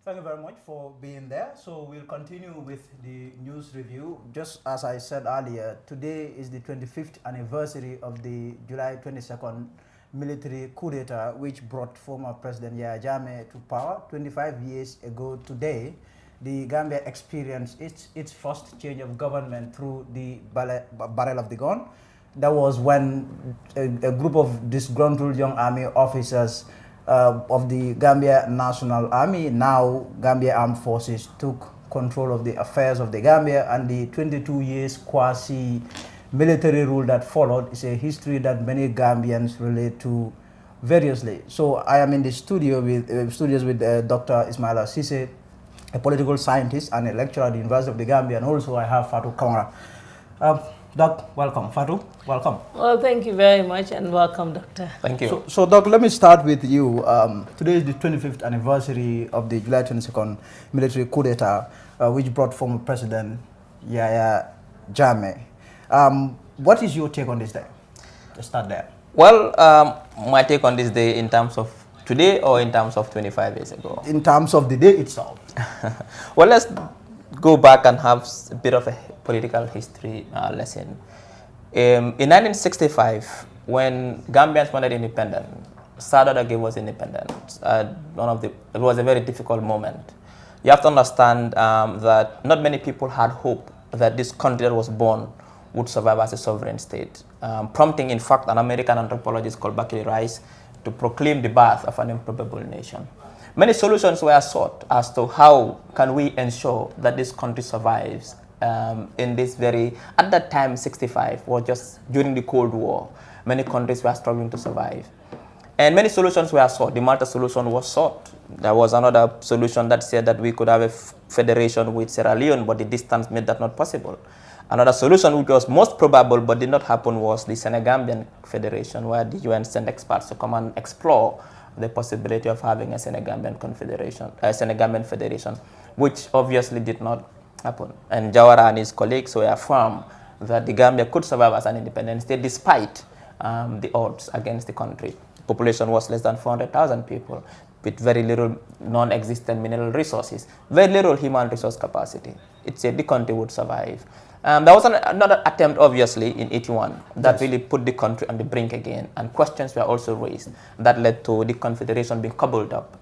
Thank you very much for being there. So we'll continue with the news review. Just as I said earlier, today is the 25th anniversary of the July 22nd military coup d'etat, which brought former President Yahya Jammeh to power. 25 years ago today, the Gambia experienced its first change of government through the barrel of the gun. That was when a group of disgruntled young army officers of the Gambia National Army, now Gambia Armed Forces, took control of the affairs of the Gambia, and the 22 years quasi-military rule that followed is a history that many Gambians relate to variously. So I am in the studios with Dr. Ismaila Ceesay, a political scientist and a lecturer at the University of the Gambia, and also I have Fatu Camara. Doc, welcome. Fatu, welcome. Well, thank you very much and welcome, Doctor. Thank you. So Doc, let me start with you. Today is the 25th anniversary of the July 22nd military coup d'etat, which brought former President Yahya Jammeh. What is your take on this day? Let's start there. Well, my take on this day in terms of today or in terms of 25 years ago? In terms of the day itself. Well, let's go back and have a bit of a political history lesson. In 1965, when Gambians wanted independence, Sadada gave us independence. It was a very difficult moment. You have to understand that not many people had hope that this country that was born would survive as a sovereign state, prompting, in fact, an American anthropologist called Buckley Rice to proclaim the birth of an improbable nation. Many solutions were sought as to how can we ensure that this country survives in this very, at that time 65 was just during the Cold War. Many countries were struggling to survive. And many solutions were sought. The Malta solution was sought. There was another solution that said that we could have a federation with Sierra Leone, but the distance made that not possible. Another solution which was most probable but did not happen was the Senegambian Federation, where the UN sent experts to come and explore the possibility of having a Senegambian Confederation, a Senegambian Federation, which obviously did not happen. And Jawara and his colleagues were firm that the Gambia could survive as an independent state despite the odds against the country. The population was less than 400,000 people with very little non-existent mineral resources, very little human resource capacity. It said the country would survive. There was another attempt, obviously, in 81 that really put the country on the brink again, and questions were also raised that led to the confederation being coupled up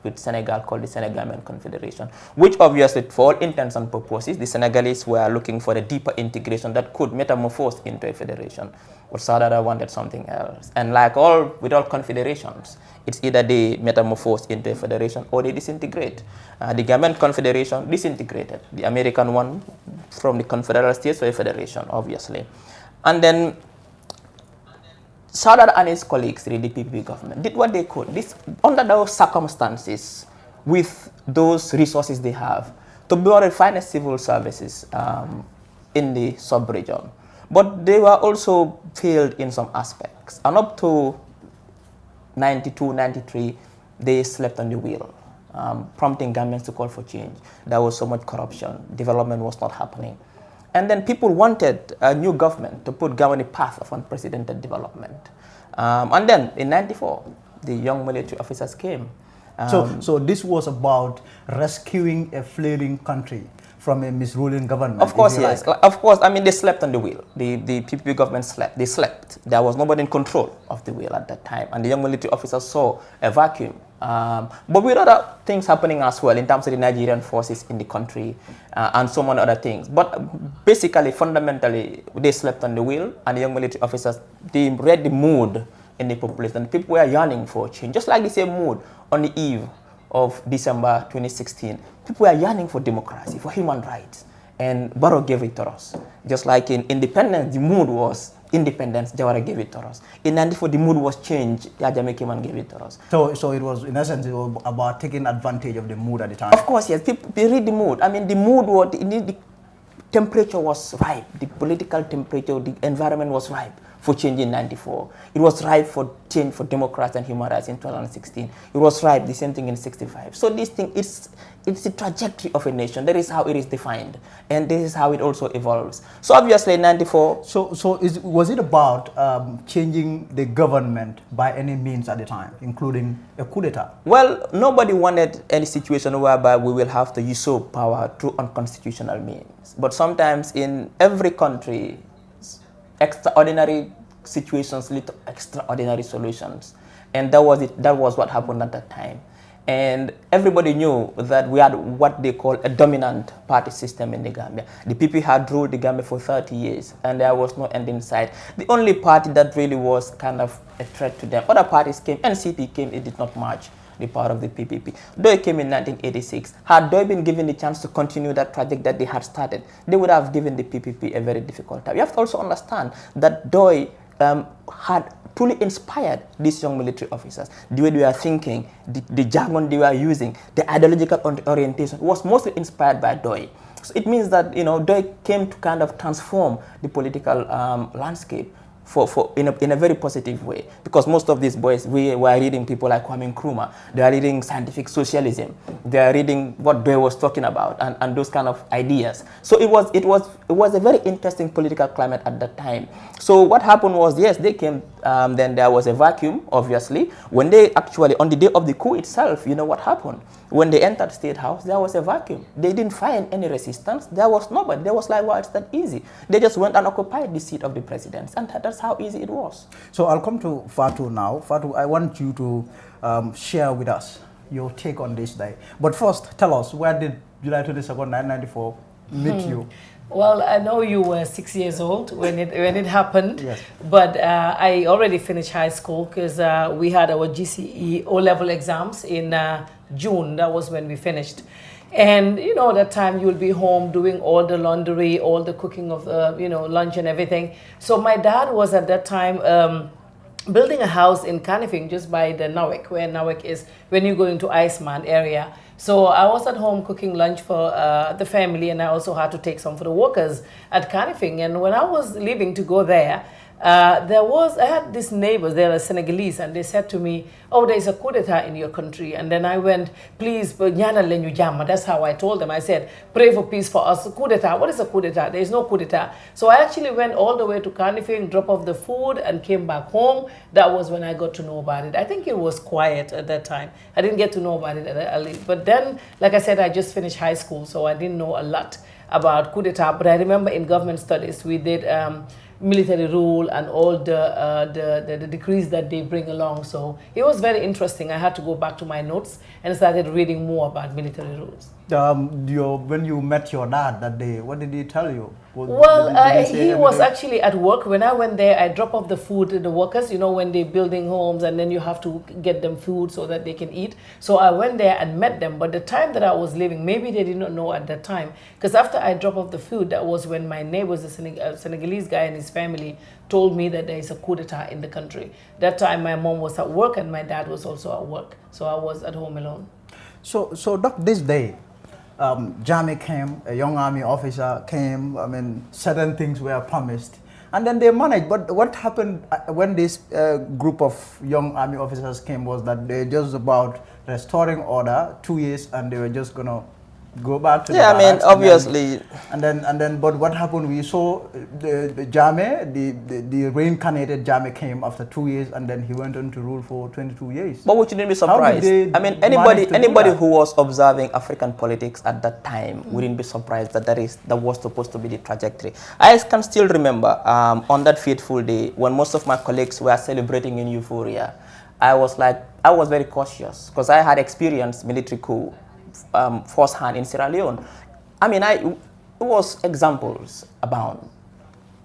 with Senegal, called the Senegambian Confederation, which obviously, for all intents and purposes, the Senegalese were looking for a deeper integration that could metamorphose into a federation. But Sadada wanted something else. And like with all confederations, it's either they metamorphose into a federation or they disintegrate. The Gambian Confederation disintegrated. The American one from the Confederal States to a federation, obviously. And then Sadada and his colleagues, the DPP government, did what they could. Under those circumstances, with those resources they have, to build the finest civil services in the sub-region. But they were also failed in some aspects. And up to 92, 93, they slept on the wheel, prompting Gambians to call for change. There was so much corruption. Development was not happening. And then people wanted a new government to put Gambia on the path of unprecedented development. And then in 94, the young military officers came. So this was about rescuing a flailing country from a misruling government. Of course, yes. Of course, I mean, they slept on the wheel. The PPP government slept. They slept. There was nobody in control of the wheel at that time. And the young military officers saw a vacuum. But with other things happening as well in terms of the Nigerian forces in the country and so many other things. But basically, fundamentally, they slept on the wheel, and the young military officers, they read the mood in the population. People were yearning for change, just like the same mood on the eve of December 2016. People were yearning for democracy, for human rights, and Barrow gave it to us. Just like in independence, the mood was independence, Jawara gave it to us. In 94, the mood was change, Yajame came and gave it to us. So it was, in essence, it was about taking advantage of the mood at the time? Of course, yes. People read the mood. I mean, the mood was, the temperature was ripe. The political temperature, the environment was ripe for change in 94. It was ripe for change for democracy and human rights in 2016. It was ripe, the same thing in 65. So this thing, it's the trajectory of a nation. That is how it is defined. And this is how it also evolves. So obviously in 94... was it about changing the government by any means at the time, including a coup d'etat? Well, nobody wanted any situation whereby we will have to usurp power through unconstitutional means. But sometimes in every country, extraordinary situations lead to extraordinary solutions. And that was it. That was what happened at that time. And everybody knew that we had what they call a dominant party system in the Gambia. The PP had ruled the Gambia for 30 years, and there was no end in sight. The only party that really was kind of a threat to them, other parties came, NCP came, it did not match the power of the PPP. Doi came in 1986. Had Doi been given the chance to continue that project that they had started, they would have given the PPP a very difficult time. You have to also understand that Doi had truly inspired these young military officers. The way they were thinking, the jargon they were using, the ideological orientation was mostly inspired by Doi. So it means that, you know, Doi came to kind of transform the political landscape in a very positive way, because most of these boys, we were reading people like Kwame Nkrumah. They are reading scientific socialism. They are reading what Doi was talking about and those kind of ideas. So it was a very interesting political climate at that time. So what happened was, yes, they came. Then there was a vacuum, obviously. When they actually, on the day of the coup itself, you know what happened? When they entered State House, there was a vacuum. They didn't find any resistance. There was nobody. There was like, well, it's that easy. They just went and occupied the seat of the president, and that's how easy it was. So I'll come to Fatu now. Fatu, I want you to share with us your take on this day. But first, tell us, where did July 22nd, 1994 meet you? Well, I know you were 6 years old when it happened, yes. But I already finished high school because we had our GCE O-level exams in June. That was when we finished. And, you know, that time you'll be home doing all the laundry, all the cooking of, you know, lunch and everything. So my dad was at that time building a house in Canifing, just by the Nawek, where Nawek is when you go into Iceman area. So I was at home cooking lunch for the family, and I also had to take some for the workers at Canifing. And when I was leaving to go there, I had these neighbors, they are Senegalese, and they said to me, oh, there's a coup d'etat in your country. And then I went, please, that's how I told them. I said, pray for peace for us. Coup d'etat, what is a coup d'etat? There is no coup d'etat. So I actually went all the way to Canifing, dropped off the food, and came back home. That was when I got to know about it. I think it was quiet at that time. I didn't get to know about it early. But then, like I said, I just finished high school, so I didn't know a lot about coup d'etat. But I remember in government studies, we did military rule and all the decrees that they bring along. So it was very interesting. I had to go back to my notes and started reading more about military rules. When you met your dad that day, what did he tell you? He was actually at work. When I went there, I dropped off the food to the workers, you know, when they're building homes, and then you have to get them food so that they can eat. So I went there and met them. But the time that I was leaving, maybe they did not know at that time. Because after I dropped off the food, that was when my neighbor, the Senegalese guy and his family, told me that there is a coup d'etat in the country. That time my mom was at work and my dad was also at work. So I was at home alone. So Doc, this day, Jami came, a young army officer came, I mean, certain things were promised. And then they managed. But what happened when this group of young army officers came was that they just about restoring order, 2 years, and they were just going to go back to the I mean, obviously. But what happened? We saw the Jame, the reincarnated Jame came after 2 years, and then he went on to rule for 22 years. But we shouldn't be surprised. I mean, anybody who was observing African politics at that time wouldn't be surprised that that was supposed to be the trajectory. I can still remember on that fateful day when most of my colleagues were celebrating in euphoria. I was very cautious because I had experienced military coup firsthand in Sierra Leone. I mean, it was examples abound.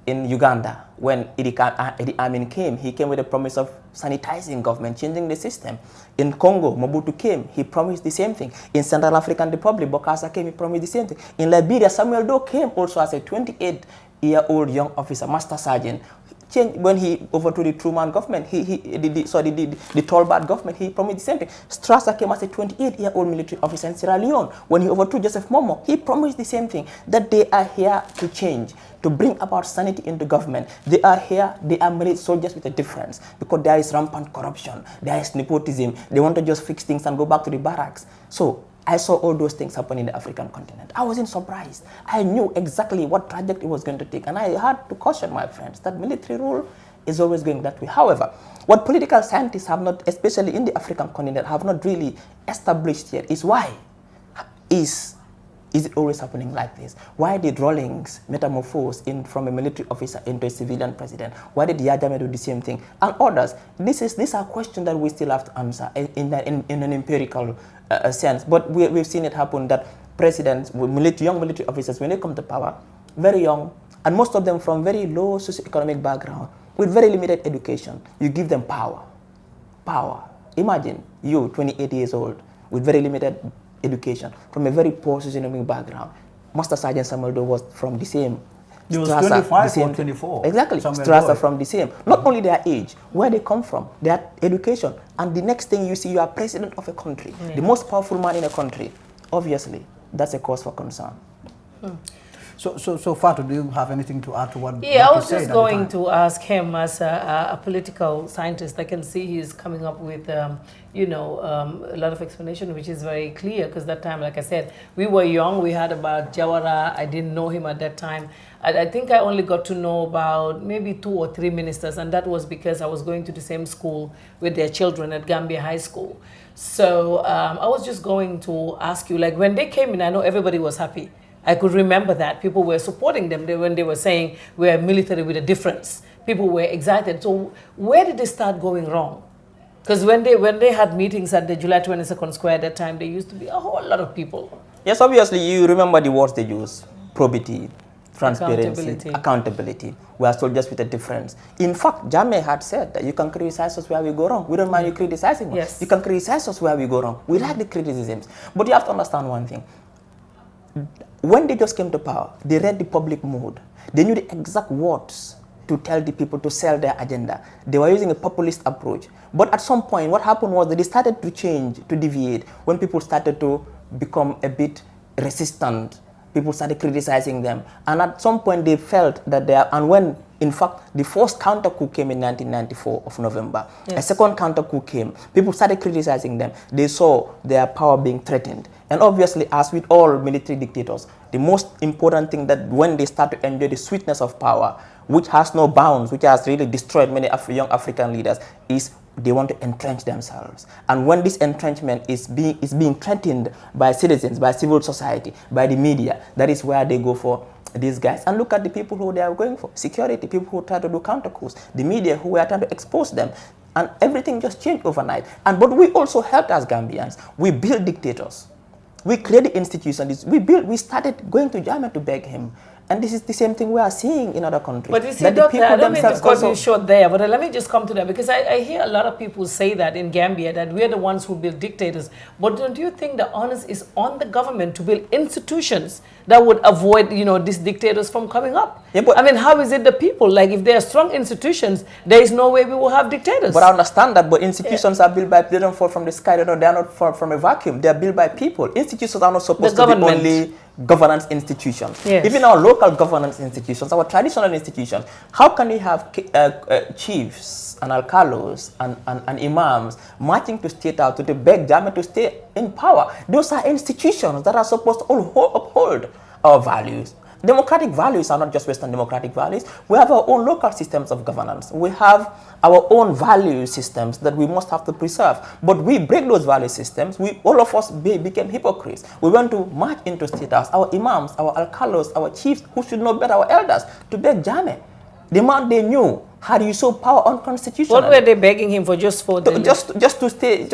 In Uganda, when Idi Amin came, he came with a promise of sanitizing government, changing the system. In Congo, Mobutu came, he promised the same thing. In Central African Republic, Bokassa came, he promised the same thing. In Liberia, Samuel Doe came also as a 28-year-old young officer, master sergeant, changed when he overthrew the Truman government. The Tolbert government. He promised the same thing. Strasser came as a 28-year-old military officer in Sierra Leone. When he overthrew Joseph Momo, he promised the same thing, that they are here to change, to bring about sanity into government. They are here, they are military soldiers with a difference, because there is rampant corruption, there is nepotism. They want to just fix things and go back to the barracks. So I saw all those things happen in the African continent. I wasn't surprised. I knew exactly what trajectory it was going to take. And I had to caution my friends that military rule is always going that way. However, what political scientists have not, especially in the African continent, have not really established yet is why is it always happening like this? Why did Rawlings metamorphose from a military officer into a civilian president? Why did Yahya Jammeh do the same thing? And others. These are questions that we still have to answer in an empirical sense. But we've seen it happen that presidents, young military officers, when they come to power, very young, and most of them from very low socioeconomic background, with very limited education, you give them power. Power. Imagine you, 28 years old, with very limited education, from a very poor socioeconomic background. Master Sergeant Samuel Doe was from the same. He was 25 or 24. Exactly. Strasser from the same. Not only their age, where they come from, their education. And the next thing you see, you are president of a country, the most powerful man in a country. Obviously, that's a cause for concern. So Fatou, do you have anything to add to what? Yeah, I was just going to ask him as a political scientist. I can see he's coming up with, a lot of explanation, which is very clear. Because that time, like I said, we were young. We heard about Jawara. I didn't know him at that time. I think I only got to know about maybe 2 or 3 ministers, and that was because I was going to the same school with their children at Gambia High School. So I was just going to ask you, like when they came in, I know everybody was happy. I could remember that. People were supporting them when they were saying we're military with a difference. People were excited. So where did they start going wrong? Because when they had meetings at the July 22nd Square at that time, there used to be a whole lot of people. Yes, obviously, you remember the words they use: probity, transparency, accountability. We are soldiers with a difference. In fact, Jammeh had said that you can criticize us where we go wrong. We don't mind you criticizing us. Yes. You can criticize us where we go wrong. We like the criticisms. But you have to understand one thing. When they just came to power, they read the public mood. They knew the exact words to tell the people to sell their agenda. They were using a populist approach. But at some point, what happened was that they started to change, to deviate, when people started to become a bit resistant. People started criticizing them. And at some point, they felt that and when, in fact, the first counter coup came in 1994 of November. Yes. A second counter coup came. People started criticizing them. They saw their power being threatened. And obviously, as with all military dictators, the most important thing that when they start to enjoy the sweetness of power, which has no bounds, which has really destroyed many young African leaders, is they want to entrench themselves. And when this entrenchment is being threatened by citizens, by civil society, by the media, that is where they go for these guys. And look at the people who they are going for. Security, people who try to do counter coups, the media who are trying to expose them. And everything just changed overnight. But we also helped as Gambians. We built dictators. We created institutions. We started going to Jammeh to beg him. And this is the same thing we are seeing in other countries. But you see, Doctor, I don't mean to cut you short there, but let me just come to that, because I hear a lot of people say that in Gambia, that we're the ones who build dictators. But don't you think the onus is on the government to build institutions that would avoid, these dictators from coming up? Yeah, but I mean, how is it the people? Like, if there are strong institutions, there is no way we will have dictators. But I understand that, but institutions are built by, they don't fall from the sky, they are not from a vacuum. They are built by people. Institutions are not supposed to be only governance institutions. Yes. Even our local governance institutions, our traditional institutions, how can we have chiefs and alcalos and imams marching to state out to beg Jammeh to stay in power? Those are institutions that are supposed to uphold our values. Democratic values are not just Western democratic values. We have our own local systems of governance. We have our own value systems that we must have to preserve. But we break those value systems. All of us became hypocrites. We went to march into state house, our imams, our alcalos, our chiefs, who should know better, our elders, to beg Jammeh. The man they knew had usurped power unconstitutionally. What were they begging him for? Just to stay.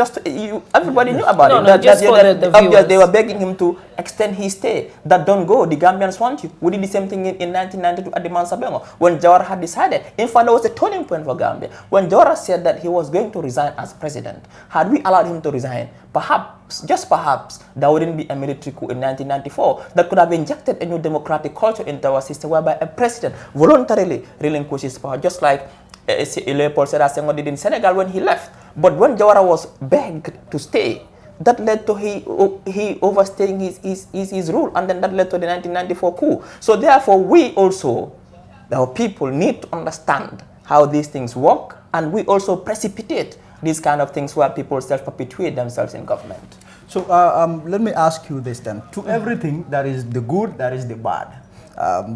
Everybody knew about it. No, just for the viewers. They were begging him to extend his stay. That don't go. The Gambians want you. We did the same thing in 1992 at the Mansabengo when Jawara had decided. In fact, there was a turning point for Gambia when Jawara said that he was going to resign as president. Had we allowed him to resign, perhaps, just perhaps, there wouldn't be a military coup in 1994 that could have injected a new democratic culture into our system, whereby a president voluntarily relinquishes power, just like like Leopold Sédar Senghor did in Senegal when he left. But when Jawara was begged to stay, that led to he overstaying his rule, and then that led to the 1994 coup. So therefore, we also, our people, need to understand how these things work, and we also precipitate these kind of things where people self-perpetuate themselves in government. So let me ask you this then. To everything, there is the good, there is the bad.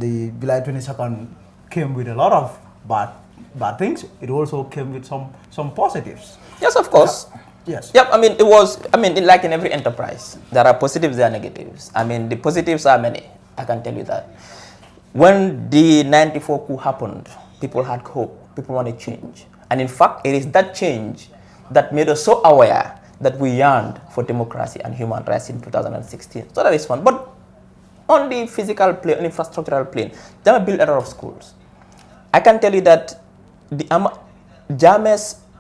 The July 22nd came with a lot of bad things. It also came with some positives. Yes, of course. Yes. Yep. I mean, it was. I mean, like in every enterprise, there are positives, there are negatives. I mean, the positives are many. I can tell you that. When the '94 coup happened, people had hope. People wanted change, and in fact, it is that change that made us so aware that we yearned for democracy and human rights in 2016. So that is one. But on the physical plane, on infrastructural plane, Jammeh built a lot of schools. I can tell you that the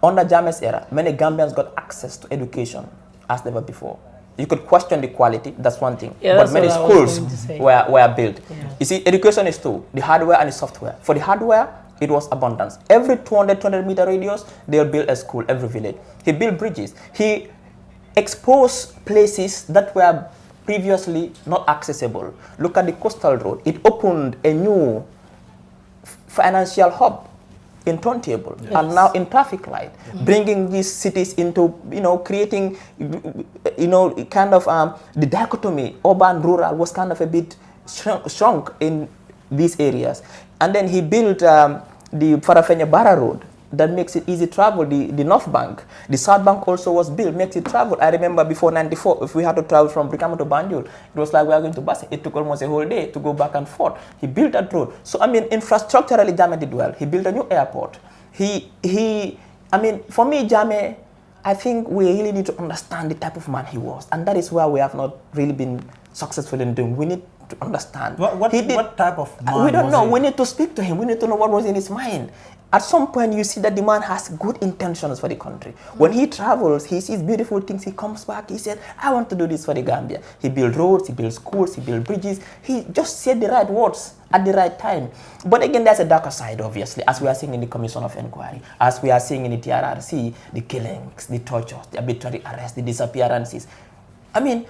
under Jammeh's era, many Gambians got access to education as never before. You could question the quality, that's one thing. Yeah, but many schools were built. Yeah. You see, education is two, the hardware and the software. For the hardware, it was abundance. Every 200 meter radius, they'll build a school, every village. He built bridges. He exposed places that were previously not accessible. Look at the coastal road. It opened a new financial hub in turntable, yes, and now in traffic light, bringing these cities into, creating, kind of the dichotomy, urban, rural was kind of a bit shrunk in these areas. And then he built the Farafenni Barra Road that makes it easy travel, the North Bank. The South Bank also was built, makes it travel. I remember before '94, if we had to travel from Brikama to Banjul, it was like we are going to Basse. It took almost a whole day to go back and forth. He built that road. So, I mean, infrastructurally, Jammeh did well. He built a new airport. I mean, for me, Jammeh, I think we really need to understand the type of man he was. And that is where we have not really been successful in doing. We need to understand. What type of man we don't know. he? We need to speak to him. We need to know what was in his mind. At some point, you see that the man has good intentions for the country. When he travels, he sees beautiful things, he comes back, he said, I want to do this for the Gambia. He built roads, he built schools, he built bridges. He just said the right words at the right time. But again, there's a darker side, obviously, as we are seeing in the Commission of Inquiry, as we are seeing in the TRRC, the killings, the tortures, the arbitrary arrests, the disappearances. I mean,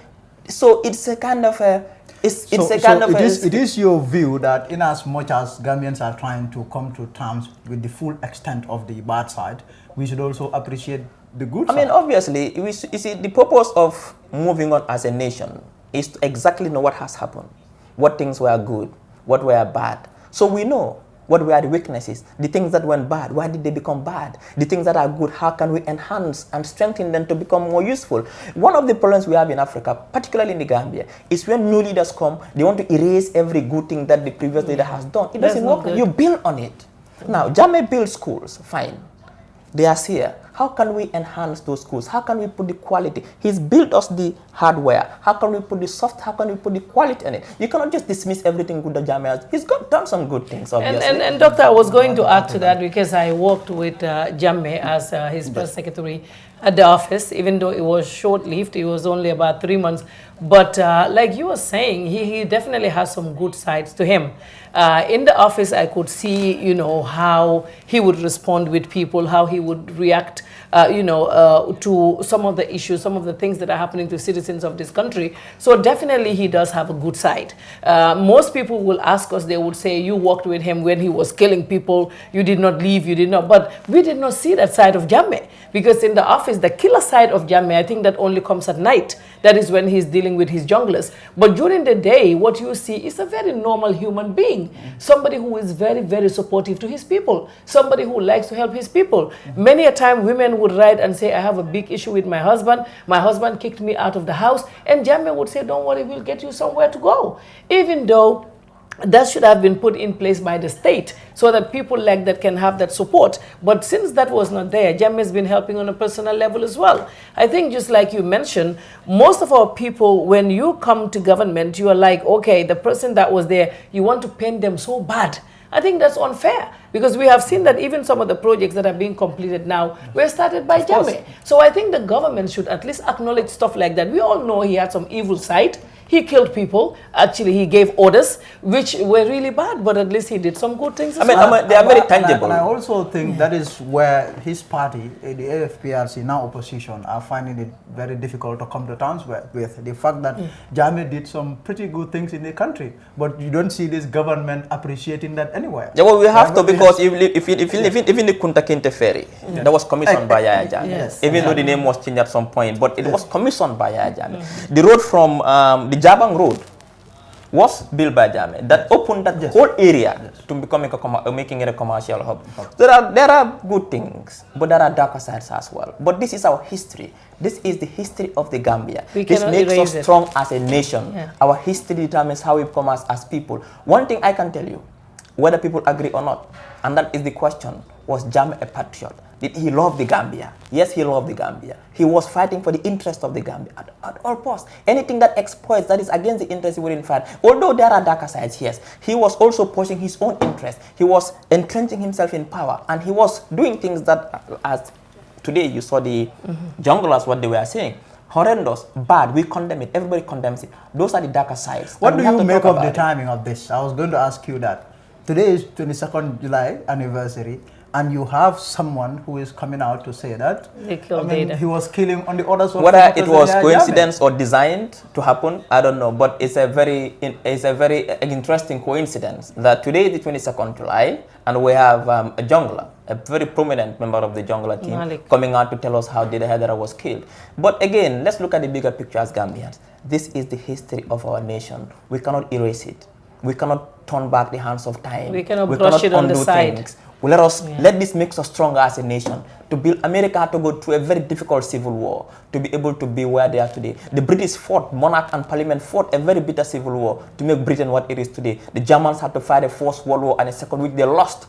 so it's a kind of a... It is your view that in as much as Gambians are trying to come to terms with the full extent of the bad side, we should also appreciate the good side. I mean, obviously, you see, the purpose of moving on as a nation is to exactly know what has happened, what things were good, what were bad. So we know what were the weaknesses, the things that went bad, why did they become bad? The things that are good, how can we enhance and strengthen them to become more useful? One of the problems we have in Africa, particularly in the Gambia, is when new leaders come, they want to erase every good thing that the previous leader has done. It doesn't work. You build on it. Now, Jammeh built schools, fine. They are here. How can we enhance those schools? How can we put the quality? He's built us the hardware. How can we put the soft? How can we put the quality in it? You cannot just dismiss everything good that Jammeh has. He's done some good things, obviously. And Doctor, I was going to add to that because I worked with Jammeh as his press secretary at the office, even though it was short-lived. It was only about 3 months. But like you were saying, he definitely has some good sides to him. In the office, I could see, how he would respond with people, how he would react, to some of the issues, some of the things that are happening to citizens of this country. So definitely he does have a good side. Most people will ask us, they would say, you worked with him when he was killing people, you did not leave, you did not. But we did not see that side of Jammeh. Because in the office, the killer side of Jammeh, I think that only comes at night. That is when he's dealing with his junglers. But during the day, what you see is a very normal human being. Somebody who is very, very supportive to his people. Somebody who likes to help his people. Many a time, women would write and say, I have a big issue with my husband. My husband kicked me out of the house. And Jammeh would say, don't worry, we'll get you somewhere to go. Even though that should have been put in place by the state so that people like that can have that support. But since that was not there, Jammeh has been helping on a personal level as well. I think just like you mentioned, most of our people, when you come to government, you are like, okay, the person that was there, you want to paint them so bad. I think that's unfair because we have seen that even some of the projects that are being completed now were started by Jammeh. So I think the government should at least acknowledge stuff like that. We all know he had some evil side. He killed people. Actually, he gave orders, which were really bad, but at least he did some good things as well. They are very tangible. And I also think that is where his party, the AFPRC, now opposition, are finding it very difficult to come to terms with the fact that Jammeh did some pretty good things in the country, but you don't see this government appreciating that anywhere. Yeah, well, we have to, because if even the Kunta Kinte ferry, that was commissioned by Yaya Jammeh. Yes. Even though the name was changed at some point, but it was commissioned by Yaya Jammeh. The road from the Jabang Road was built by Jammeh. That opened that whole area to becoming making it a commercial hub. There are good things, but there are darker sides as well. But this is our history. This is the history of the Gambia. This makes us strong as a nation. Yeah. Our history determines how we come as people. One thing I can tell you, whether people agree or not, and that is the question, was Jammeh a patriot? Did he love the Gambia? Yes, he loved the Gambia. He was fighting for the interest of the Gambia at all costs. Anything that exploits, that is against the interest, he wouldn't fight. Although there are darker sides, yes, he was also pushing his own interest. He was entrenching himself in power, and he was doing things that, as today you saw the junglers, what they were saying, horrendous, bad, we condemn it, everybody condemns it. Those are the darker sides. What do you make of the timing of this? I was going to ask you that. Today is 22nd July anniversary, and you have someone who is coming out to say that he was killing on the orders of whether it was coincidence or designed to happen, I don't know, but it's a very interesting coincidence that today is the 22nd July and we have a jungler, a very prominent member of the jungler team, coming out to tell us how Dede Haidara was killed. But again, let's look at the bigger picture as Gambians. This is the history of our nation. We cannot erase it. We cannot turn back the hands of time. We cannot brush it on the side. Things. Let this make us stronger as a nation. To build, America had to go through a very difficult civil war to be able to be where they are today. The British fought, monarch and parliament fought a very bitter civil war to make Britain what it is today. The Germans had to fight a First World War and a Second, which they lost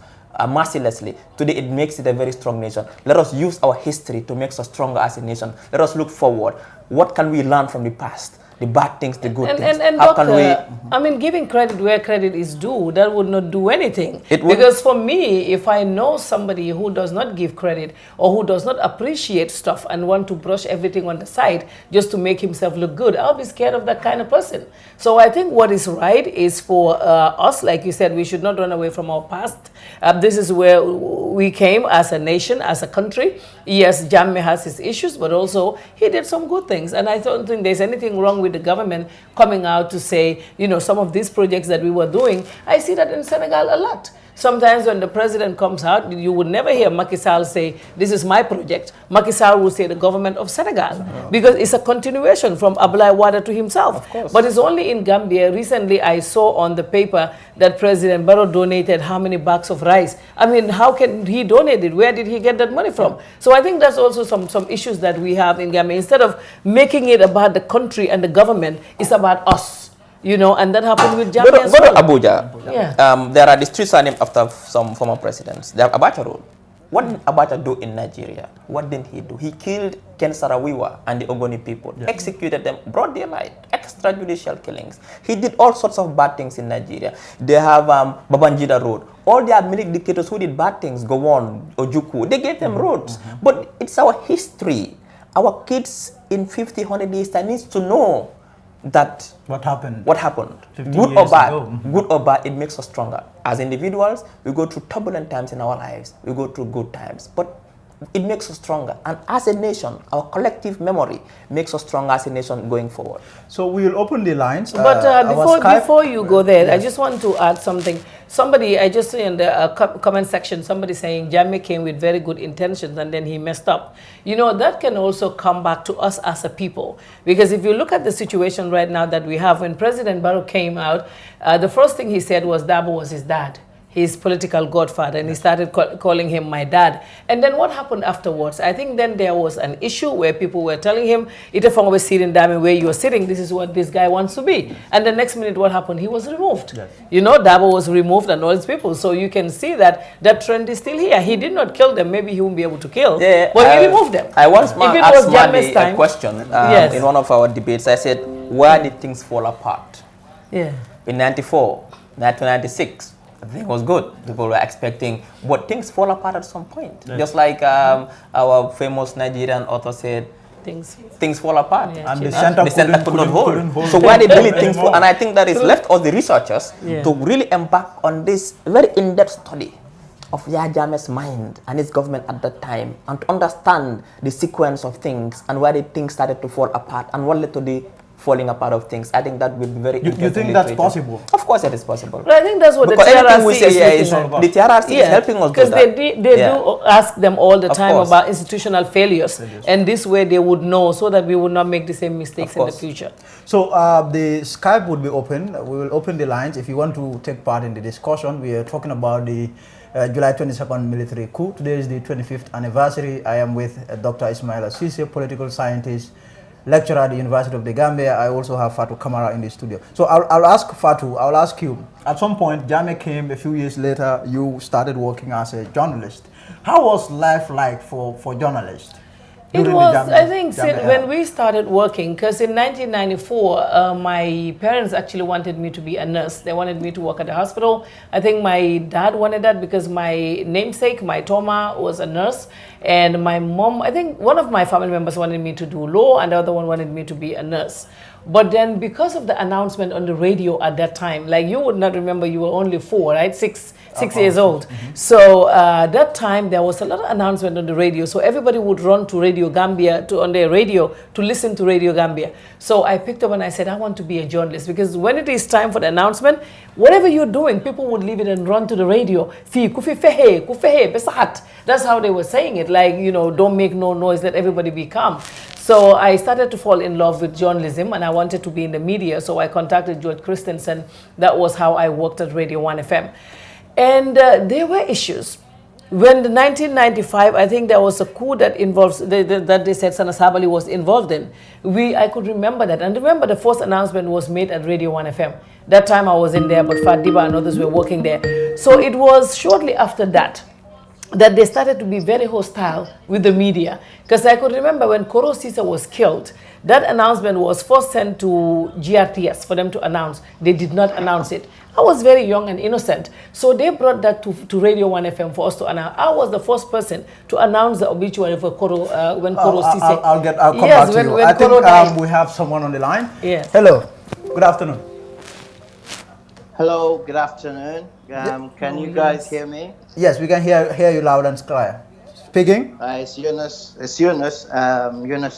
mercilessly. Today it makes it a very strong nation. Let us use our history to make us stronger as a nation. Let us look forward. What can we learn from the past? The bad things, the good things. And how Doctor, can we... I mean, giving credit where credit is due, that would not do anything. Because for me, if I know somebody who does not give credit or who does not appreciate stuff and want to brush everything on the side just to make himself look good, I'll be scared of that kind of person. So I think what is right is for us, like you said, we should not run away from our past. This is where we came as a nation, as a country. Yes, Jammeh has his issues, but also he did some good things. And I don't think there's anything wrong with the government coming out to say, you know, some of these projects that we were doing. I see that in Senegal a lot. Sometimes when the president comes out, you would never hear Macky Sall say, this is my project. Macky Sall will say the government of Senegal, because it's a continuation from Abdoulaye Wade to himself. But it's only in Gambia. Recently, I saw on the paper that President Barrow donated how many bags of rice. I mean, how can he donate it? Where did he get that money from? So I think that's also some issues that we have in Gambia. Instead of making it about the country and the government, it's about us. You know, and that happened with Jammeh as well. Go to Abuja. Yeah. There are the streets are named after some former presidents. They have Abacha Road. What did Abacha do in Nigeria? What didn't he do? He killed Ken Sarawiwa and the Ogoni people, executed them, broad daylight, extrajudicial killings. He did all sorts of bad things in Nigeria. They have Babangida Road. All the military dictators who did bad things, Gowon, Ojukwu, they gave them roads. But it's our history. Our kids in 50, 100 years time needs to know that what happened, good or bad, it makes us stronger. As individuals, we go through turbulent times in our lives, we go through good times, but it makes us stronger. And as a nation, our collective memory makes us stronger as a nation going forward. So we'll open the lines. But before you go there, I just want to add something. Somebody, I just see in the comment section, somebody saying Jammeh came with very good intentions and then he messed up. You know, that can also come back to us as a people. Because if you look at the situation right now that we have, when President Barrow came out, the first thing he said was Dabo was his dad, his political godfather, and he started calling him my dad. And then what happened afterwards? I think then there was an issue where people were telling him, Itafong was sitting down where you are sitting, this is what this guy wants to be. And the next minute what happened? He was removed. You know, Dabo was removed and all his people. So you can see that that trend is still here. He did not kill them. Maybe he won't be able to kill, but he removed them. I once asked Mani a question in one of our debates. I said, where did things fall apart? In 94, 1996, everything was good. People were expecting, but things fall apart at some point. Just like our famous Nigerian author said, things fall apart. Yeah. And the center could not hold. So why did really things fall? And I think that is left all the researchers to really embark on this very in-depth study of Yahya Jammeh's mind and his government at that time, and to understand the sequence of things and why the things started to fall apart and what led to the falling apart of things. I think that will be very interesting. You think that's possible? Of course it is possible. But I think that's what because the TRRC we say is looking at. the TRRC is helping us do because that. they do ask them all the time about institutional failures, and this way they would know, so that we would not make the same mistakes in the future. So the Skype would be open. We will open the lines if you want to take part in the discussion. We are talking about the July 22nd military coup. Today is the 25th anniversary. I am with Dr. Ismaila Ceesay, political scientist, lecturer at the University of the Gambia. I also have Fatu Camara in the studio. So I'll ask Fatu, I'll ask you, at some point Jammeh came, a few years later you started working as a journalist. How was life like for journalists? It was, I think, when we started working, because in 1994, my parents actually wanted me to be a nurse. They wanted me to work at the hospital. I think my dad wanted that because my namesake, my Toma, was a nurse. And my mom, I think one of my family members wanted me to do law, and the other one wanted me to be a nurse. But then because of the announcement on the radio at that time, like you would not remember, you were only 4, right? Six years old. So that time there was a lot of announcement on the radio. So everybody would run to Radio Gambia, on their radio, to listen to Radio Gambia. So I picked up and I said, I want to be a journalist, because when it is time for the announcement, whatever you're doing, people would leave it and run to the radio. That's how they were saying it. Like, you know, don't make no noise, let everybody be calm. So I started to fall in love with journalism, and I wanted to be in the media. So I contacted George Christensen. That was how I worked at Radio 1 FM. And there were issues. When the 1995, I think there was a coup that involves, that they said Sana Sabali was involved in. I could remember that. And remember, the first announcement was made at Radio 1 FM. That time I was in there, but Fadiba and others were working there. So it was shortly after that they started to be very hostile with the media. Because I could remember when Koro Ceesay was killed, that announcement was first sent to GRTS for them to announce. They did not announce it. I was very young and innocent. So they brought that to Radio 1 FM for us to announce. I was the first person to announce the obituary for Koro when Koro Ceesay. I'll come back to you. I think we have someone on the line. Yes. Hello. Good afternoon. Hello, good afternoon. Can you guys hear me? Yes, we can hear you loud and clear. Speaking? It's Yunus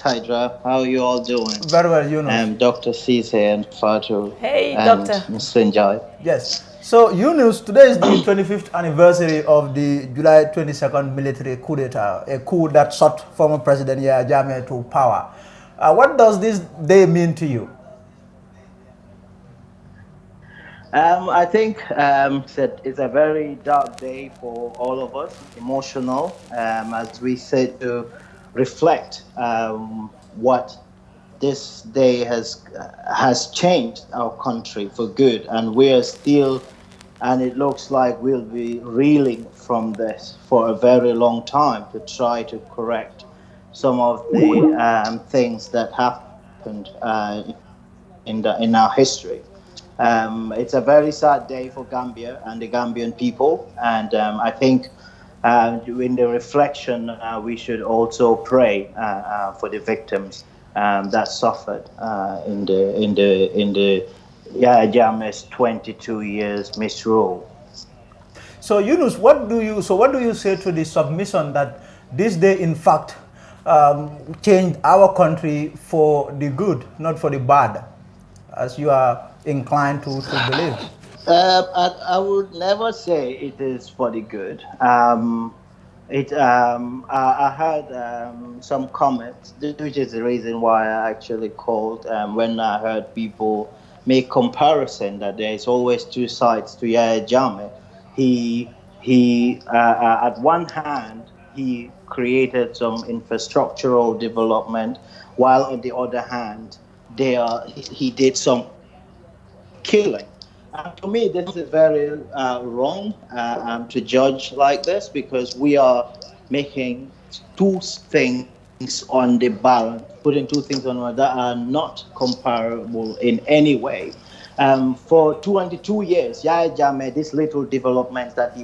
Hydra. How are you all doing? Very well, Yunus. Dr. Ceesay and Fatou. Hey, and Doctor. Mr. Enjoy. Yes. So, Yunus, today is the 25th anniversary of the July 22nd military coup d'etat, a coup that shot former President Yahya Jammeh to power. What does this day mean to you? I think that it's a very dark day for all of us, emotional, as we said, to reflect what this day has changed our country for good, and we are still, and it looks like we'll be reeling from this for a very long time to try to correct some of the things that happened in our history. It's a very sad day for Gambia and the Gambian people, and I think in the reflection we should also pray for the victims that suffered in the Yahya Jammeh's 22 years misrule. So Yunus, what do you say to the submission that this day in fact changed our country for the good, not for the bad, as you are inclined to believe? I would never say it is for the good. I heard some comments, which is the reason why I actually called, when I heard people make comparison that there is always two sides to Yahya Jammeh. He at one hand, he created some infrastructural development, while on the other hand, he did some killing. To me, this is very wrong to judge like this, because we are making two things on the balance, putting two things on that are not comparable in any way. For 22 years, Yahya Jammeh, this little development that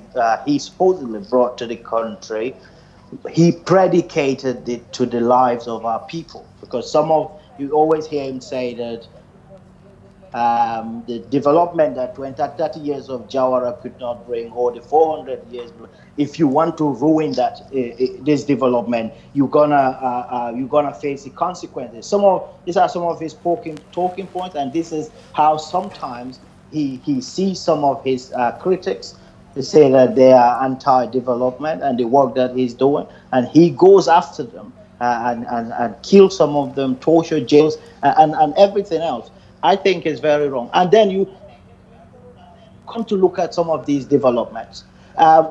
he supposedly brought to the country he predicated it to the lives of our people. Because you always hear him say that the development that 30 years of Jawara could not bring, or the 400 years, if you want to ruin that this development, you're gonna face the consequences. These are some of his talking points, and this is how sometimes he sees some of his critics. They say that they are anti-development and the work that he's doing, and he goes after them and kills some of them, torture, jails, and everything else. I think is very wrong. And then you come to look at some of these developments.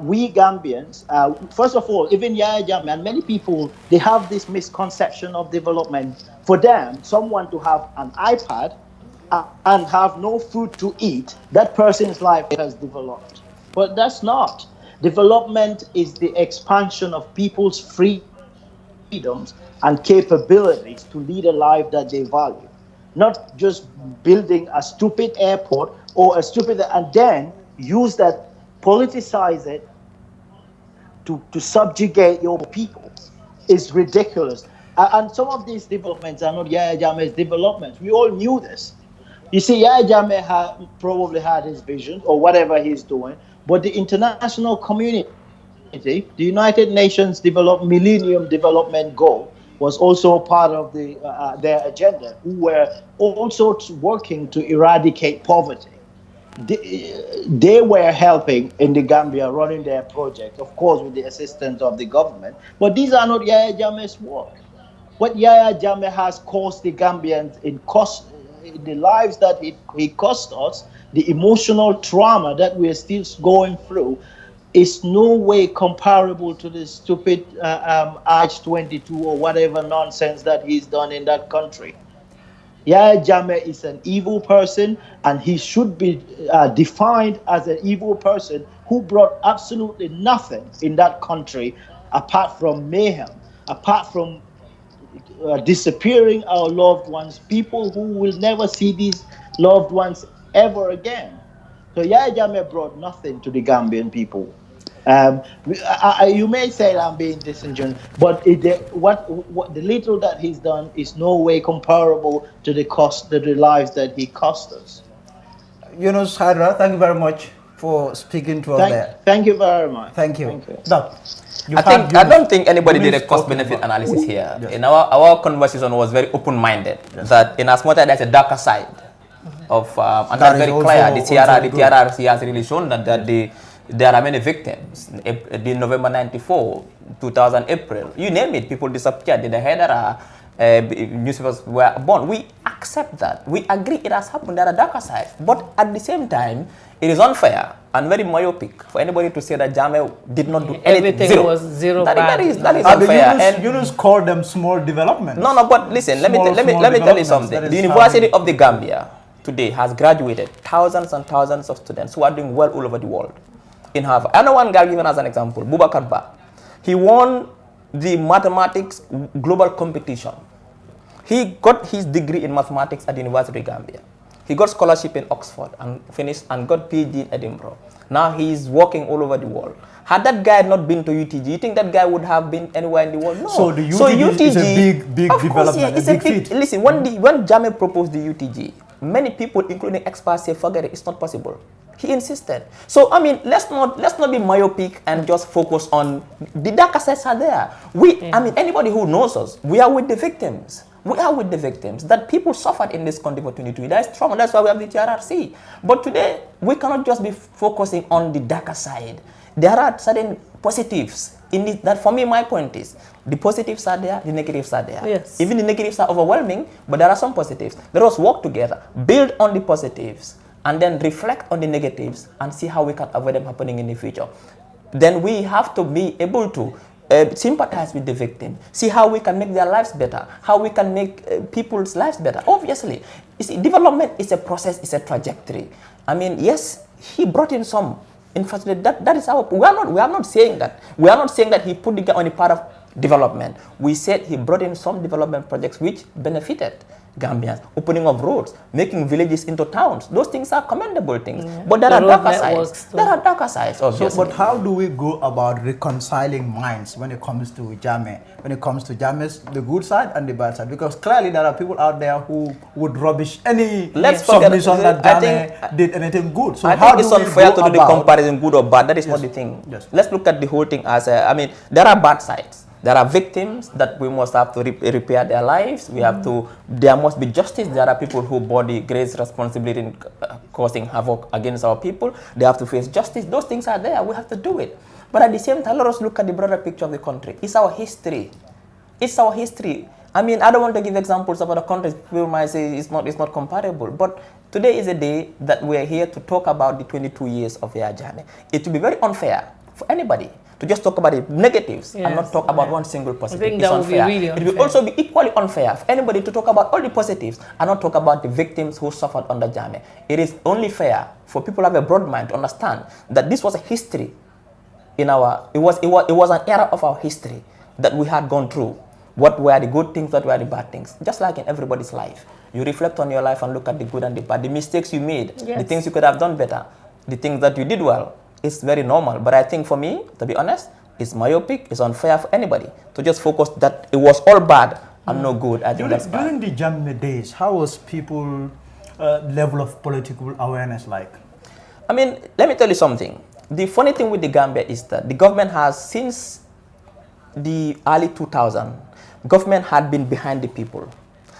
We Gambians, first of all, even Yaya Jammeh and many people, they have this misconception of development. For them, someone to have an iPad and have no food to eat, that person's life has developed. But that's not. Development is the expansion of people's freedoms and capabilities to lead a life that they value. Not just building a stupid airport or and then use that, politicize it to subjugate your people is ridiculous. And some of these developments are not Yaya Jammeh's developments. We all knew this. You see, Yaya Jammeh probably had his vision or whatever he's doing, but the international community, the United Nations Millennium Development Goal, was also part of their agenda, who were also working to eradicate poverty. They were helping in the Gambia, running their project, of course, with the assistance of the government. But these are not Yaya Jammeh's work. What Yaya Jammeh has caused the Gambians in the lives that he cost us, the emotional trauma that we're still going through, is no way comparable to the stupid Arch 22 or whatever nonsense that he's done in that country. Yaya Jammeh is an evil person, and he should be defined as an evil person who brought absolutely nothing in that country apart from mayhem, apart from disappearing our loved ones, people who will never see these loved ones ever again. So Yaya Jammeh brought nothing to the Gambian people. You may say I'm being disingenuous, but what the little that he's done is no way comparable to the lives that he cost us. Yunus Hydra, thank you very much for speaking to us there. Thank you very much. Thank you. Thank you. Doc, I don't think anybody did a cost-benefit analysis here. Yes. In our conversation was very open-minded. Yes. That in as much as there's a darker side of, and that's very clear. The TRRC has really shown that there are many victims. The November 94, 2000 April, you name it, people disappeared. The Hedera newspapers were born. We accept that. We agree it has happened. There are darker sides. But at the same time, it is unfair and very myopic for anybody to say that Jammeh did not do anything. Everything was zero. That is unfair. Yunus called them small developments. No, but listen, let me tell you something. The University of the Gambia today has graduated thousands and thousands of students who are doing well all over the world. In Harvard. I know one guy given as an example, Boubacar Ba. He won the mathematics global competition. He got his degree in mathematics at the University of Gambia. He got scholarship in Oxford and finished and got PhD in Edinburgh. Now he is working all over the world. Had that guy not been to UTG, you think that guy would have been anywhere in the world? No. So the UTG is a big development, yeah, it's a big feat. Listen, when Jammeh proposed the UTG, many people, including experts, say, forget it, it's not possible. He insisted. So I mean, let's not be myopic and just focus on the darker sides are there. I mean, anybody who knows us, we are with the victims. We are with the victims. That people suffered in this country for 22 years. That's trauma. That's why we have the TRRC. But today, we cannot just be focusing on the darker side. There are certain positives in it. That for me, my point is, the positives are there, the negatives are there. Yes. Even the negatives are overwhelming, but there are some positives. Let us work together, build on the positives, and then reflect on the negatives and see how we can avoid them happening in the future. Then we have to be able to sympathize with the victim, see how we can make their lives better, how we can make people's lives better. Obviously, you see, development is a process, it's a trajectory. I mean, yes, he brought in some infrastructure. That is our. We are not saying that. We are not saying that he put the guy on the path of development. We said he brought in some development projects which benefited Gambians, opening of roads, making villages into towns. Those things are commendable things. But there are darker sides. There are darker sides, obviously. So, but how do we go about reconciling minds when it comes to Jammeh? When it comes to Jammeh's, the good side and the bad side? Because clearly there are people out there who would rubbish any submission that Jammeh did anything good. So I think it's unfair to do the comparison good or bad. That is not the thing. Yes. Let's look at the whole thing as I mean, there are bad sides. There are victims that we must have to repair their lives. We have to, there must be justice. There are people who bore the great responsibility in causing havoc against our people. They have to face justice. Those things are there. We have to do it. But at the same time, let us look at the broader picture of the country. It's our history. It's our history. I mean, I don't want to give examples of other countries. People might say it's not comparable. But today is a day that we are here to talk about the 22 years of Yahya Jammeh. It would be very unfair for anybody to just talk about the negatives and not talk about one single positive. I think that would be really unfair. It will also be equally unfair for anybody to talk about all the positives and not talk about the victims who suffered under Jammeh. It is only fair for people to have a broad mind to understand that this was a history in our, it was an era of our history that we had gone through. What were the good things, what were the bad things? Just like in everybody's life. You reflect on your life and look at the good and the bad, the mistakes you made, the things you could have done better, the things that you did well. It's very normal, but I think for me, to be honest, it's myopic, it's unfair for anybody to just focus that it was all bad and no good. I think that's bad. During the Jammeh days, how was people level of political awareness like? I mean, let me tell you something. The funny thing with the Gambia is that the government has, since the early 2000s, government had been behind the people.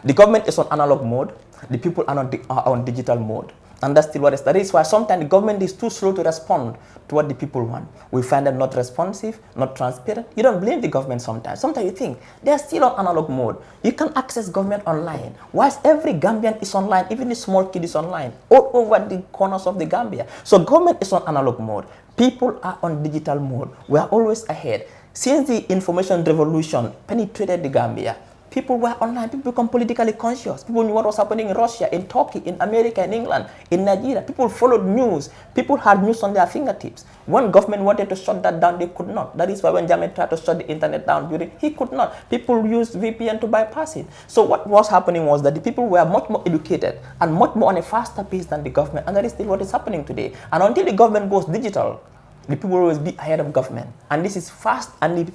The government is on analog mode, the people are on digital mode. And that's still what it is. That is why sometimes the government is too slow to respond to what the people want. We find them not responsive, not transparent. You don't blame the government sometimes. Sometimes you think they're still on analog mode. You can access government online. Whilst every Gambian is online, even the small kid is online, all over the corners of the Gambia. So government is on analog mode. People are on digital mode. We are always ahead. Since the information revolution penetrated the Gambia, people were online, people become politically conscious. People knew what was happening in Russia, in Turkey, in America, in England, in Nigeria. People followed news. People had news on their fingertips. When government wanted to shut that down, they could not. That is why when Jammeh tried to shut the internet down, he could not. People used VPN to bypass it. So what was happening was that the people were much more educated and much more on a faster pace than the government. And that is still what is happening today. And until the government goes digital, the people will always be ahead of government. And this is fast, and the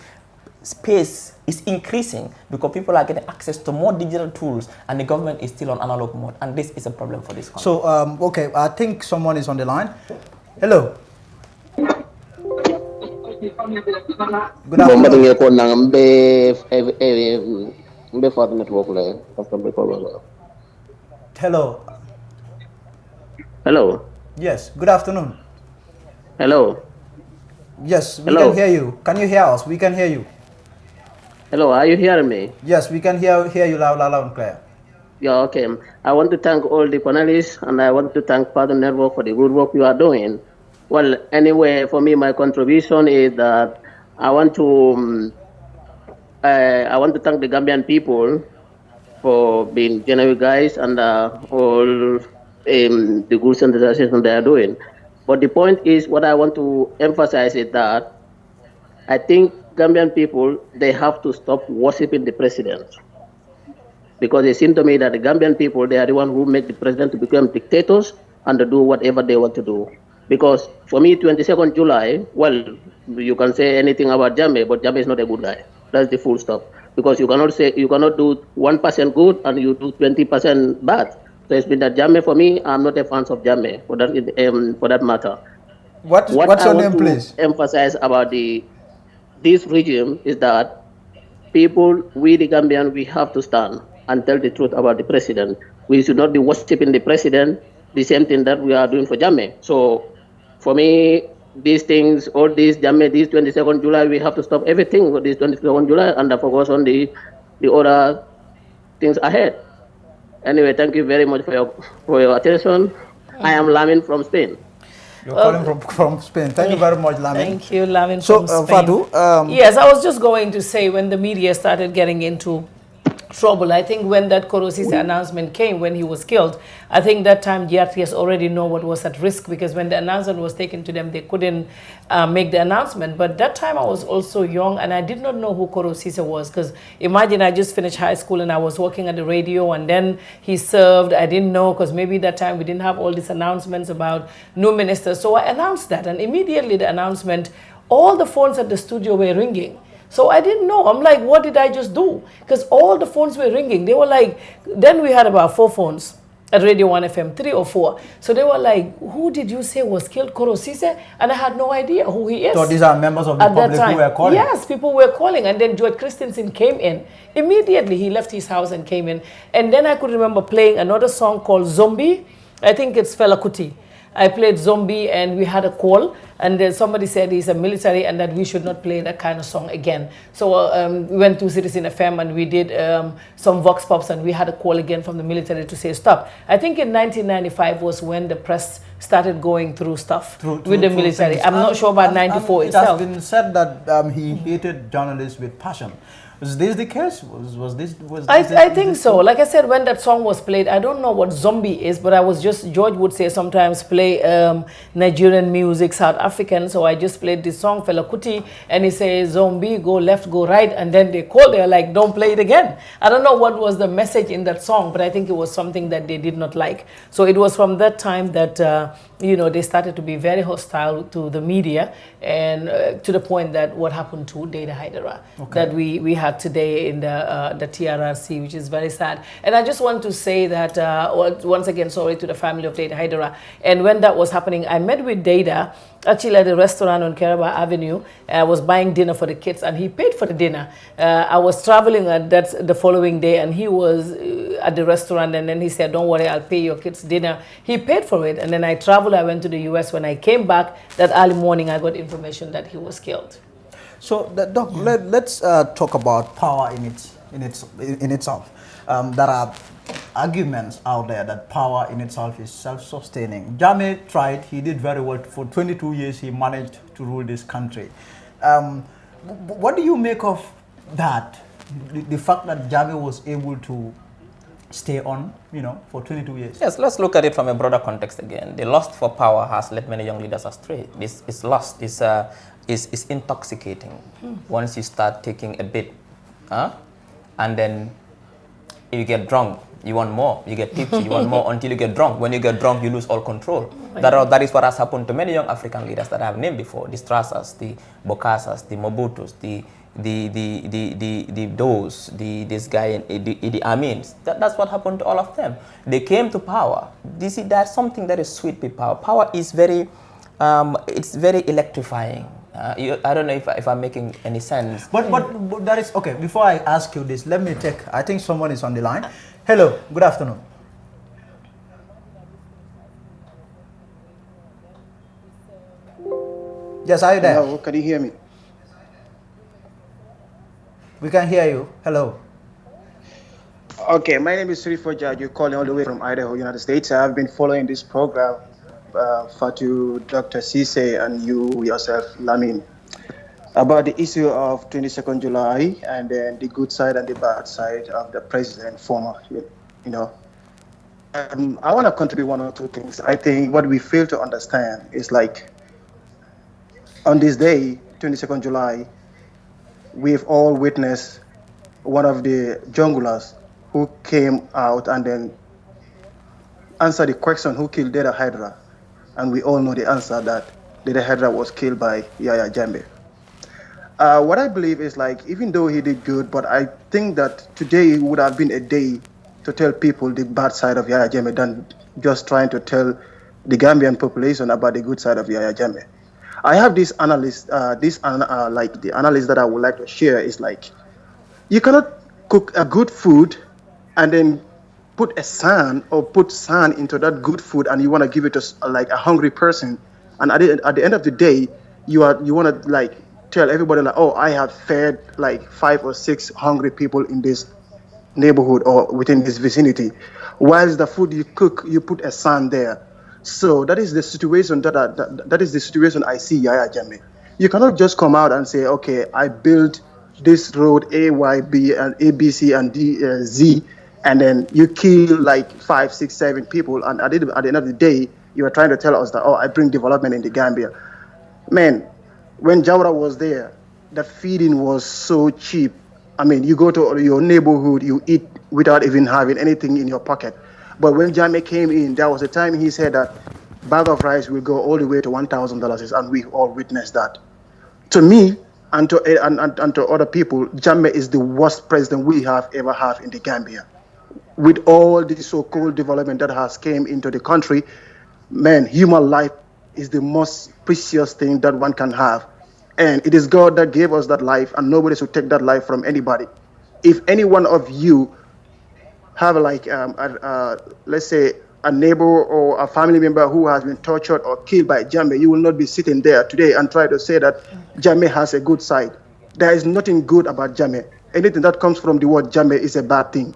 space is increasing because people are getting access to more digital tools and the government is still on analog mode, and this is a problem for this country. So, okay, I think someone is on the line. Hello. Good afternoon. Hello. Hello. Yes, good afternoon. Hello. Yes, we can hear you. Can you hear us? We can hear you. Hello, are you hearing me? Yes, we can hear you loud and clear. Yeah, okay. I want to thank all the panelists, and I want to thank Fatu Network for the good work you are doing. Well, anyway, for me, my contribution is that I want to thank the Gambian people for being genuine guys and all the good sensitization they are doing. But the point is, what I want to emphasize is that I think Gambian people, they have to stop worshiping the president. Because it seems to me that the Gambian people, they are the ones who make the president to become dictators and to do whatever they want to do. Because for me, 22nd July, well, you can say anything about Jammeh, but Jammeh is not a good guy. That's the full stop. Because you cannot do 1% good and you do 20% bad. So it's been that Jammeh, for me, I'm not a fan of Jammeh for that matter. What's your name, please? Emphasize about this regime is that people, we the Gambian, we have to stand and tell the truth about the president. We should not be worshipping the president, the same thing that we are doing for Jammeh. So for me, these things, all these Jammeh, this 22nd July, we have to stop everything for this 22nd July and focus on the other things ahead. Anyway, thank you very much for your attention. I am Lamin from Spain. You're calling from Spain. Thank you very much, Lamin. Thank you, Lamin from Spain. Fatu, yes, I was just going to say, when the media started getting into trouble. I think when that Ceesay announcement came, when he was killed, I think that time GRTS already know what was at risk, because when the announcement was taken to them, they couldn't make the announcement. But that time I was also young and I did not know who Ceesay was, because imagine I just finished high school and I was working at the radio, and then he served. I didn't know, because maybe that time we didn't have all these announcements about new ministers. So I announced that, and immediately the announcement, all the phones at the studio were ringing. So I didn't know. I'm like, what did I just do? Because all the phones were ringing. They were like, then we had about 4 phones at Radio 1 FM, 3 or 4. So they were like, who did you say was killed? Ceesay? And I had no idea who he is. So these are members of the public who were calling? Yes, people were calling. And then George Christensen came in. Immediately, he left his house and came in. And then I could remember playing another song called Zombie. I think it's Fela Kuti. I played Zombie and we had a call, and then somebody said he's a military and that we should not play that kind of song again. So we went to Citizen FM and we did some vox pops, and we had a call again from the military to say stop. I think in 1995 was when the press started going through stuff with the military. Things. I'm not sure about 94 itself. It has been said that he hated journalists with passion. Was this the case? I think so. Like I said, when that song was played, I don't know what Zombie is, but I was just, George would say sometimes play Nigerian music, South African. So I just played this song, Fela Kuti, and he says, Zombie, go left, go right. And then they called, they're like, don't play it again. I don't know what was the message in that song, but I think it was something that they did not like. So it was from that time that, you know, they started to be very hostile to the media, and to the point that what happened to Data Haidara, that we had today in the TRRC, which is very sad. And I just want to say that, once again, sorry to the family of Data Haidara. And when that was happening, I met with Data, actually at a restaurant on Keraba Avenue. I was buying dinner for the kids, and he paid for the dinner. I was traveling the following day, and he was at the restaurant, and then he said, don't worry, I'll pay your kids dinner. He paid for it, and then I traveled. I went to the US. When I came back that early morning, I got information that he was killed. So, Doc, let's talk about power in itself. There are arguments out there that power in itself is self-sustaining. Jammeh tried; he did very well for 22 years. He managed to rule this country. What do you make of that? The fact that Jammeh was able to stay on, you know, for 22 years. Yes, let's look at it from a broader context again. The lust for power has led many young leaders astray. This lust is intoxicating. Once you start taking a bit, and then you get drunk, you want more. You get tipsy, you want more until you get drunk. When you get drunk, you lose all control. That is what has happened to many young African leaders that I have named before. The Strassers, the Bokasas, the Mobutus, the those, this guy, the Amins. That's what happened to all of them. They came to power. You see, there's something that is sweet with power. Power is very, it's very electrifying. I don't know if I'm making any sense. But that is, okay, before I ask you this, let me take, I think someone is on the line. Hello, good afternoon. Yes, are you there? Hello, can you hear me? We can hear you. Hello. Okay, my name is Srifo Jaju, calling all the way from Idaho, United States. I've been following this program, Fatu, Dr. Ceesay, and you yourself, Lamin, about the issue of 22nd July and then the good side and the bad side of the president, former, you know. I want to contribute one or two things. I think what we fail to understand is like, on this day, 22nd July, we've all witnessed one of the junglers who came out and then answered the question, who killed Data Haidara? And we all know the answer, that Data Haidara was killed by Yahya Jammeh. What I believe is like, even though he did good, but I think that today would have been a day to tell people the bad side of Yahya Jammeh than just trying to tell the Gambian population about the good side of Yahya Jammeh. I have this analyst, like the analyst that I would like to share is like, you cannot cook a good food and then put sand into that good food and you want to give it to like a hungry person. And at the end of the day, you want to like tell everybody like, oh, I have fed like 5 or 6 hungry people in this neighborhood or within this vicinity. Whilst the food you cook, you put a sand there. So that is the situation that is the situation I see Yahya Jammeh. You cannot just come out and say, okay, I built this road A, Y, B, and A, B, C, and D, Z, and then you kill like 5, 6, 7 people, and at the end of the day, you are trying to tell us that, oh, I bring development in the Gambia. Man, when Jawara was there, the feeding was so cheap. I mean, you go to your neighborhood, you eat without even having anything in your pocket. But when Jammeh came in, there was a time he said that bag of rice will go all the way to $1,000, and we all witnessed that. To me and to other people, Jammeh is the worst president we have ever had in the Gambia. With all the so-called development that has came into the country, man, human life is the most precious thing that one can have. And it is God that gave us that life, and nobody should take that life from anybody. If any one of you have like, let's say, a neighbor or a family member who has been tortured or killed by Jammeh, you will not be sitting there today and try to say that Jammeh has a good side. There is nothing good about Jammeh. Anything that comes from the word Jammeh is a bad thing.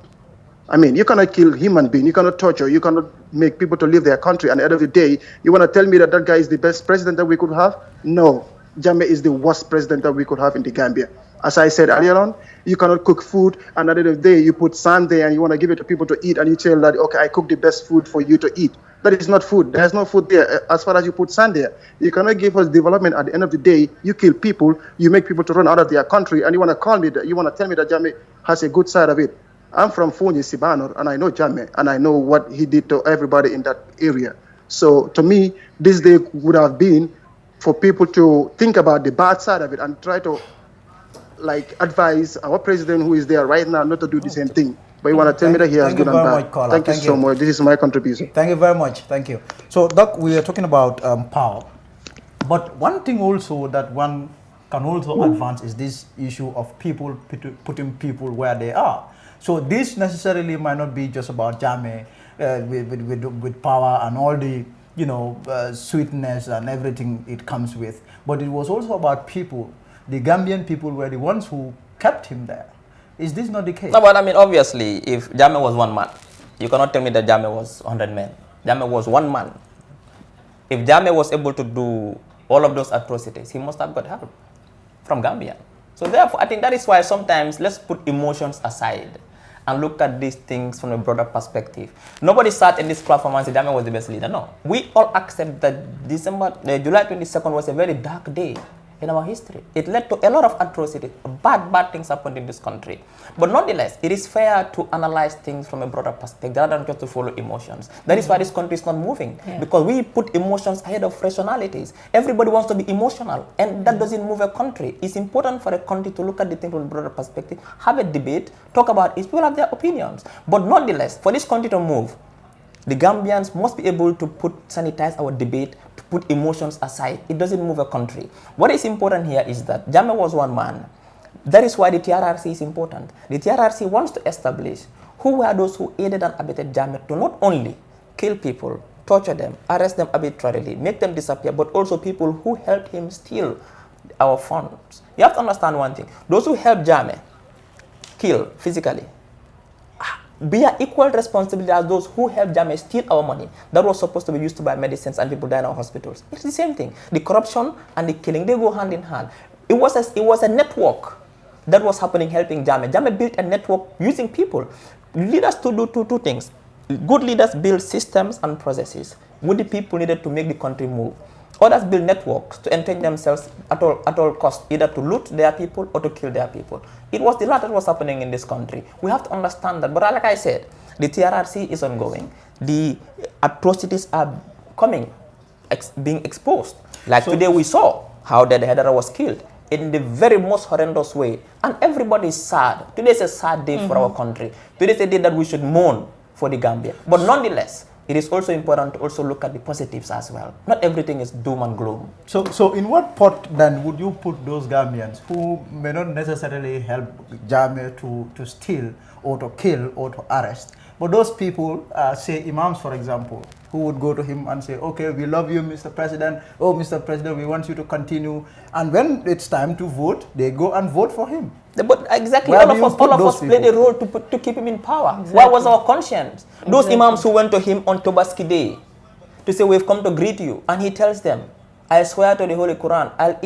I mean, you cannot kill human beings, you cannot torture, you cannot make people to leave their country, and at the end of the day, you want to tell me that that guy is the best president that we could have? No, Jammeh is the worst president that we could have in the Gambia. As I said earlier on, you cannot cook food, and at the end of the day, you put sand there and you want to give it to people to eat, and you tell that, okay, I cook the best food for you to eat. That is not food. There's no food there as far as you put sand there. You cannot give us development. At the end of the day, you kill people, you make people to run out of their country, and you want to call me that, you want to tell me that Jammeh has a good side of it. I'm from Fonyi, Sibano, and I know Jammeh, and I know what he did to everybody in that area. So to me, this day would have been for people to think about the bad side of it and try to like advise our president who is there right now not to do the same thing. But you want to tell me that he has good and bad. Thank you so much. This is my contribution. Thank you very much. Thank you. So, Doc, we are talking about power. But one thing also that one can also advance is this issue of people putting people where they are. So this necessarily might not be just about Jammeh with power and all the sweetness and everything it comes with, but it was also about people. The Gambian people were the ones who kept him there. Is this not the case? No, but I mean, obviously, if Jammeh was one man, you cannot tell me that Jammeh was 100 men. Jammeh was one man. If Jammeh was able to do all of those atrocities, he must have got help from Gambia. So therefore, I think that is why sometimes let's put emotions aside and look at these things from a broader perspective. Nobody sat in this platform and said Jammeh was the best leader. No. We all accept that July 22nd was a very dark day in our history. It led to a lot of atrocities. Bad things happened in this country. But nonetheless, it is fair to analyze things from a broader perspective rather than just to follow emotions. That is why this country is not moving. Yeah. Because we put emotions ahead of rationalities. Everybody wants to be emotional, and that doesn't move a country. It's important for a country to look at the thing from a broader perspective, have a debate, talk about it. People have their opinions. But nonetheless, for this country to move, the Gambians must be able to sanitize our debate, to put emotions aside. It doesn't move a country. What is important here is that Jammeh was one man. That is why the TRRC is important. The TRRC wants to establish who were those who aided and abetted Jammeh to not only kill people, torture them, arrest them arbitrarily, make them disappear, but also people who helped him steal our funds. You have to understand one thing. Those who helped Jammeh kill physically bear equal responsibility as those who helped Jammeh steal our money that was supposed to be used to buy medicines and people die in our hospitals. It's the same thing. The corruption and the killing, they go hand in hand. It was a network that was happening, helping Jammeh. Jammeh built a network using people. Leaders to do two things. Good leaders build systems and processes with the people needed to make the country move. Others build networks to entrench themselves at all costs, either to loot their people or to kill their people. It was the latter that was happening in this country. We have to understand that. But like I said, the TRRC is ongoing. The atrocities are coming, being exposed. Like today we saw how the header was killed in the very most horrendous way. And everybody is sad. Today is a sad day for our country. Today is a day that we should mourn for the Gambia. But nonetheless, it is also important to also look at the positives as well. Not everything is doom and gloom. So in what pot then would you put those Gambians who may not necessarily help Jammeh to steal or to kill or to arrest, but those people, say imams for example, who would go to him and say, okay, we love you, Mr. President. Oh, Mr. President, we want you to continue. And when it's time to vote, they go and vote for him. But exactly, all of us played a role to keep him in power. Exactly. Where was our conscience? Those imams who went to him on Tobaski Day to say, we've come to greet you. And he tells them, I swear to the Holy Quran, I'll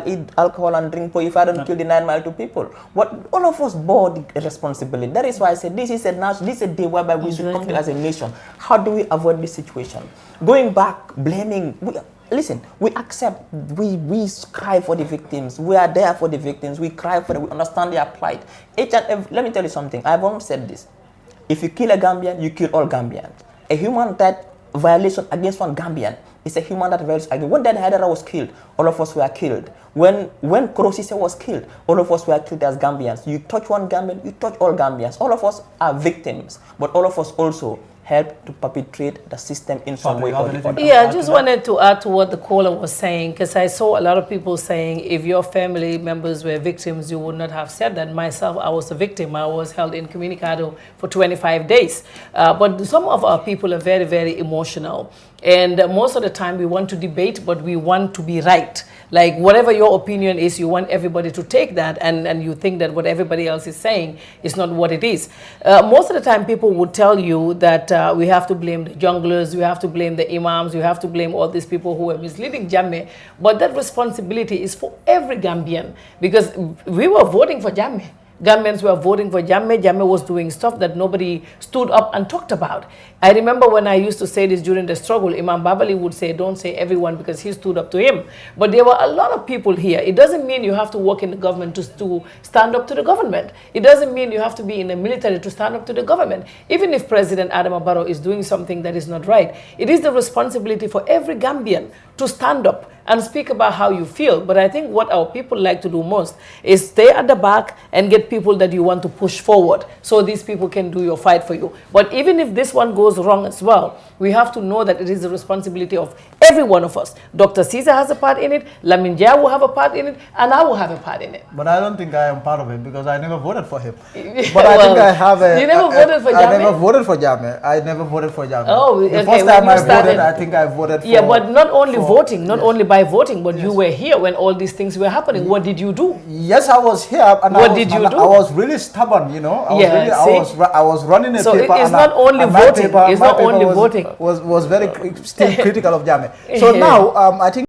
eat alcohol and drink if I don't kill the 9 Mile 2 people. What all of us bore the responsibility. That is why I said this is a day whereby we should come together as a nation. How do we avoid this situation? Going back, blaming. Listen, we accept, we cry for the victims. We are there for the victims. We cry for them. We understand their plight. Let me tell you something. I've always said this. If you kill a Gambian, you kill all Gambians. A human right violation against one Gambian is a human right violation against. When Dan Haidara was killed, all of us were killed. When Ceesay was killed, all of us were killed as Gambians. You touch one Gambian, you touch all Gambians. All of us are victims, but all of us also help to perpetrate the system in some way or the other. Yeah, I just wanted to add to what the caller was saying, because I saw a lot of people saying if your family members were victims, you would not have said that. Myself, I was a victim. I was held incommunicado for 25 days. But some of our people are very, very emotional. And most of the time we want to debate, but we want to be right. Like whatever your opinion is, you want everybody to take that, and you think that what everybody else is saying is not what it is. Most of the time people would tell you that we have to blame the junglers, we have to blame the imams, we have to blame all these people who are misleading Jammeh. But that responsibility is for every Gambian, because we were voting for Jammeh. Gambians were voting for Jammeh. Jammeh was doing stuff that nobody stood up and talked about. I remember when I used to say this during the struggle, Imam Babali would say, don't say everyone, because he stood up to him. But there were a lot of people here. It doesn't mean you have to work in the government to stand up to the government. It doesn't mean you have to be in the military to stand up to the government. Even if President Adama Barrow is doing something that is not right, it is the responsibility for every Gambian to stand up and speak about how you feel. But I think what our people like to do most is stay at the back and get people that you want to push forward, so these people can do your fight for you. But even if this one goes wrong as well, we have to know that it is the responsibility of every one of us. Dr. Ceesay has a part in it, Lamin Jia will have a part in it, and I will have a part in it. But I don't think I am part of it, because I never voted for him. But I think I have a... You never voted for Jammeh? I never voted for Jammeh. I never voted for Jammeh. Oh, the first time I voted, I think I voted for... Yeah, but not only voting, not only by voting, but you were here when all these things were happening. What did you do? Yes, I was here. And what did you do? I was really stubborn, you know. I was running a paper. So it's not only voting. It's not only voting. Was very still critical of Jammeh. So now, I think